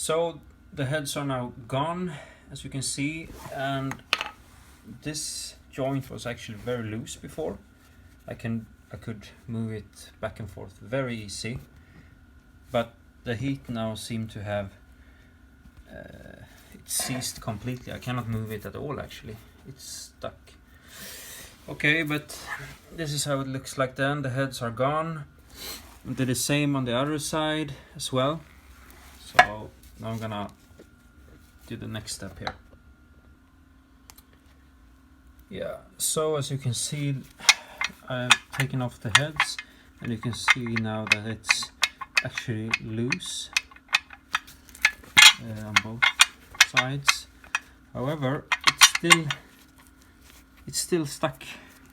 So the heads are now gone, as you can see, and this joint was actually very loose before. I could move it back and forth very easy, but the heat now seemed to have it ceased completely. I cannot move it at all actually. It's stuck. Okay, but this is how it looks like then. The heads are gone. I did the same on the other side as well. So now I'm gonna do the next step here. Yeah, so as you can see, I've taken off the heads, and you can see now that it's actually loose on both sides. However, it's still stuck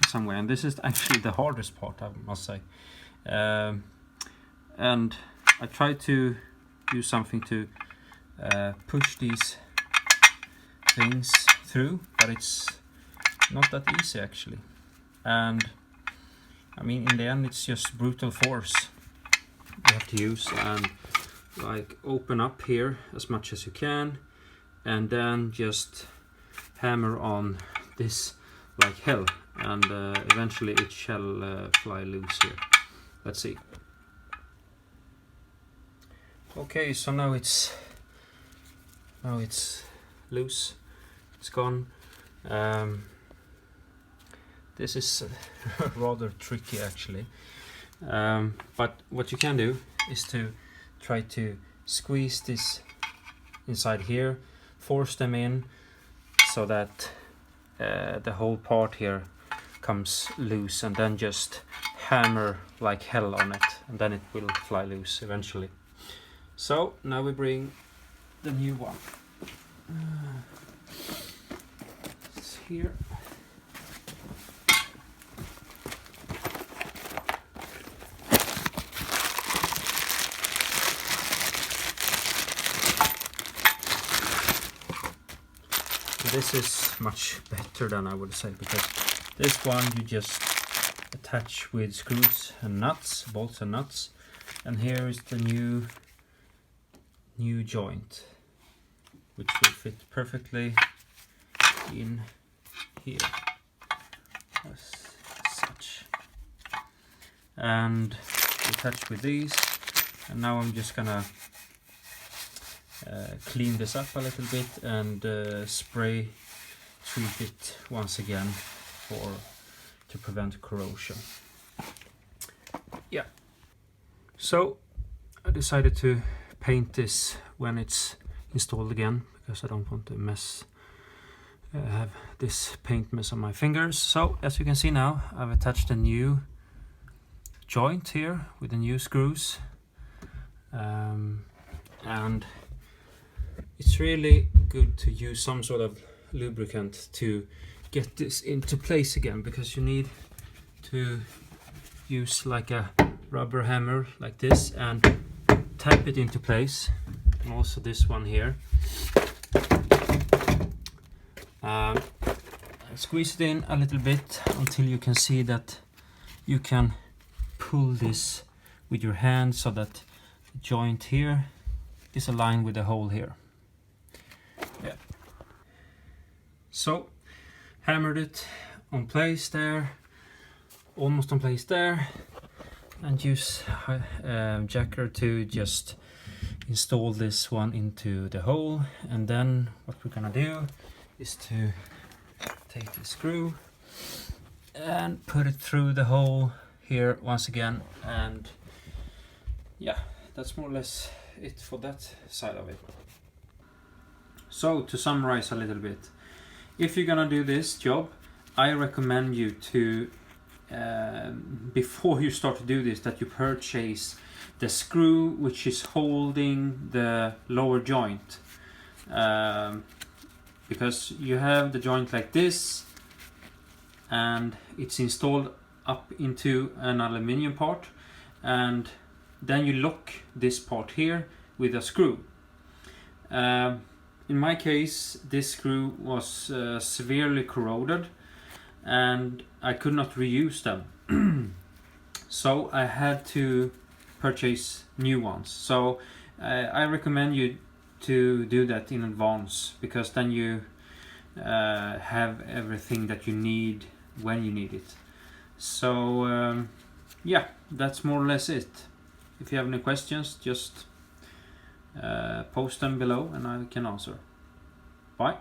somewhere, and this is actually the hardest part, I must say. And I tried to use something to push these things through, but it's not that easy actually. And I mean, in the end, it's just brutal force you have to use, and like open up here as much as you can, and then just hammer on this like hell, and eventually it shall fly loose here. Let's see. Okay, so now it's loose. It's gone. This is rather tricky actually, but what you can do is to try to squeeze this inside here, force them in so that the whole part here comes loose, and then just hammer like hell on it, and then it will fly loose eventually. So now we bring the new one. It's here. This is much better than I would say, because this one you just attach with screws and nuts, bolts and nuts, and here is the new joint, which will fit perfectly in here as such, and attach with these. And now I'm just gonna clean this up a little bit and spray treat it once again to prevent corrosion. Yeah, so I decided to paint this when it's installed again, because I don't want to have this paint mess on my fingers. So as you can see now, I've attached a new joint here with the new screws, and it's really good to use some sort of lubricant to get this into place again, because you need to use like a rubber hammer like this and tap it into place, and also this one here. Squeeze it in a little bit until you can see that you can pull this with your hand so that the joint here is aligned with the hole here. Yeah. So hammered it on place there, almost on place there, and use jacker to just install this one into the hole. And then what we're gonna do is to take the screw and put it through the hole here once again, and yeah, that's more or less it for that side of it. So to summarize a little bit, if you're gonna do this job, I recommend you to before you start to do this, that you purchase the screw which is holding the lower joint, because you have the joint like this and it's installed up into an aluminium part, and then you lock this part here with a screw. In my case, this screw was severely corroded and I could not reuse them. So I had to purchase new ones. So I recommend you to do that in advance, because then you have everything that you need when you need it. So yeah, that's more or less it. If you have any questions, just post them below and I can answer. Bye.